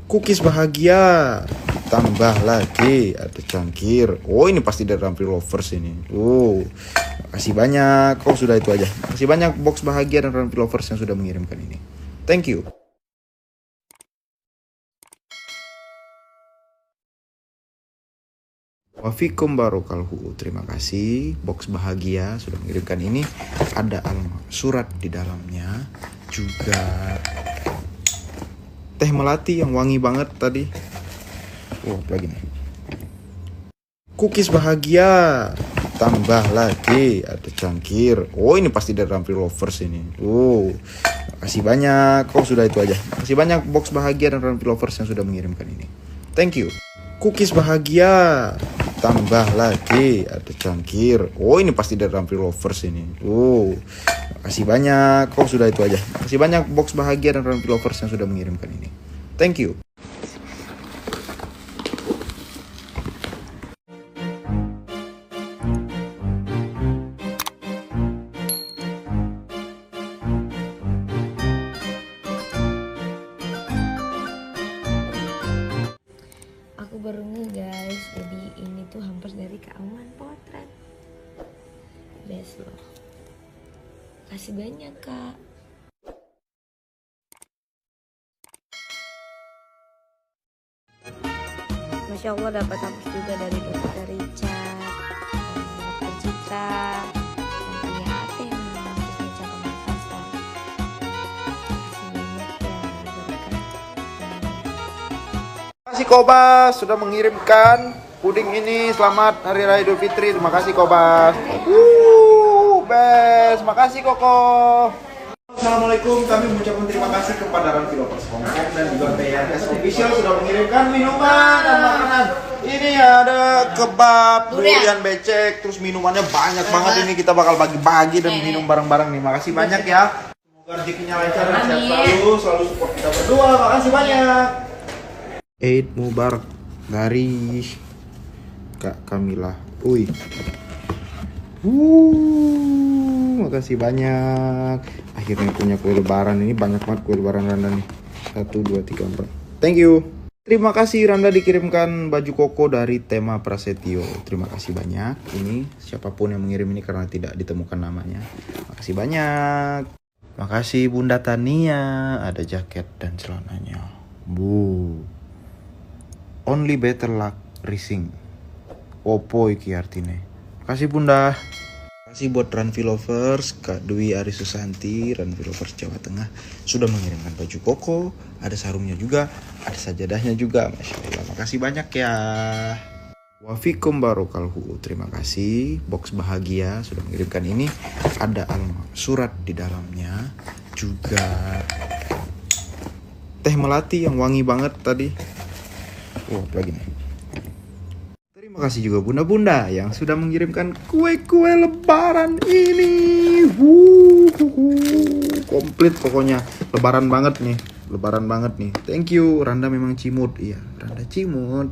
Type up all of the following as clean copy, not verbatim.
Cookies bahagia, tambah lagi ada cangkir. Oh, ini pasti dari Rampi Lovers ini. Oh, makasih banyak. Oh, sudah itu aja. Makasih banyak box bahagia dan Rampi Lovers yang sudah mengirimkan ini. Thank you. Wafikum barokalhu. Terima kasih box bahagia sudah mengirimkan ini. Ada alamat surat di dalamnya, juga teh melati yang wangi banget tadi. Oh, lagi nih. Cookies bahagia, tambah lagi ada cangkir. Oh, ini pasti dari Rampi Lovers ini. Oh, makasih banyak. Oh, sudah itu aja. Makasih banyak box bahagia dan Rampi Lovers yang sudah mengirimkan ini. Thank you. Cookies bahagia, tambah lagi ada cangkir. Oh, ini pasti dari Rampi Lovers ini. Oh, makasih banyak. Oh, sudah itu aja. Makasih banyak box bahagia dan Rampi Lovers yang sudah mengirimkan ini. Thank you. Aku baru guys, jadi ini tuh hampers dari Kak Aman Potret. Best loh. Kasih banyak Kak. Masya Allah, dapat hampers juga dari Dokter Richard, Dokter Citra, dan punya Athena, terus Citra Makassar. Kasih banyak ya, berkat. Terima kasih Kobas sudah mengirimkan puding ini. Selamat Hari Raya Idul Fitri. Terima kasih Kobas. Best. Makasih Koko. Assalamualaikum. Kami mengucapkan terima kasih kepada Rampi Lovers Hongkong dan juga PRS Official sudah mengirimkan minuman dan makanan. Ini ada kebab, durian becek, terus minumannya banyak banget. Ini kita bakal bagi-bagi dan minum bareng-bareng nih. Makasih banyak ya. Semoga rezekinya lancar dan sehat selalu support kita berdua. Makasih banyak. Eid Mubarak dari Kak Kamila. Makasih banyak. Akhirnya punya kue lebaran. Ini banyak banget kue lebaran Randa nih. 1, 2, 3, 4. Thank you. Terima kasih Randa dikirimkan baju koko dari Tema Prasetyo. Terima kasih banyak. Ini siapapun yang mengirim ini karena tidak ditemukan namanya. Makasih banyak. Makasih Bunda Tania. Ada jaket dan celananya. Only better luck racing. Opo iki artine. Makasih Bunda. Makasih buat Ranvi Lovers, Kak Dwi Ari Susanti, Ranvi Lovers Jawa Tengah sudah mengirimkan baju koko, ada sarungnya juga, ada sajadahnya juga. Masya Allah, makasih banyak ya. Wafikum barokalhu. Terima kasih box bahagia sudah mengirimkan ini. Ada alamat surat di dalamnya, juga teh melati yang wangi banget tadi. Oh, lagi nih. Terima kasih juga bunda-bunda yang sudah mengirimkan kue-kue lebaran ini. Komplit pokoknya. Lebaran banget nih. Lebaran banget nih. Thank you. Randa memang cimut. Iya, Randa cimut.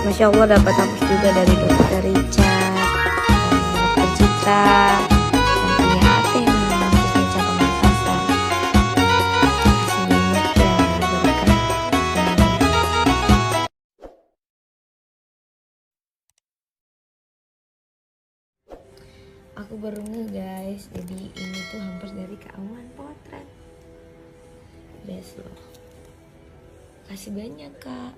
Masya Allah, dapat hampers juga dari Dokter Richard, Dokter Citra, dan punya Athena, terus Citra Makassar. Kasih banyak ya, berkat. Aku baru guys, jadi ini tuh hampers dari Kak Aman Potret. Best loh. Kasih banyak Kak.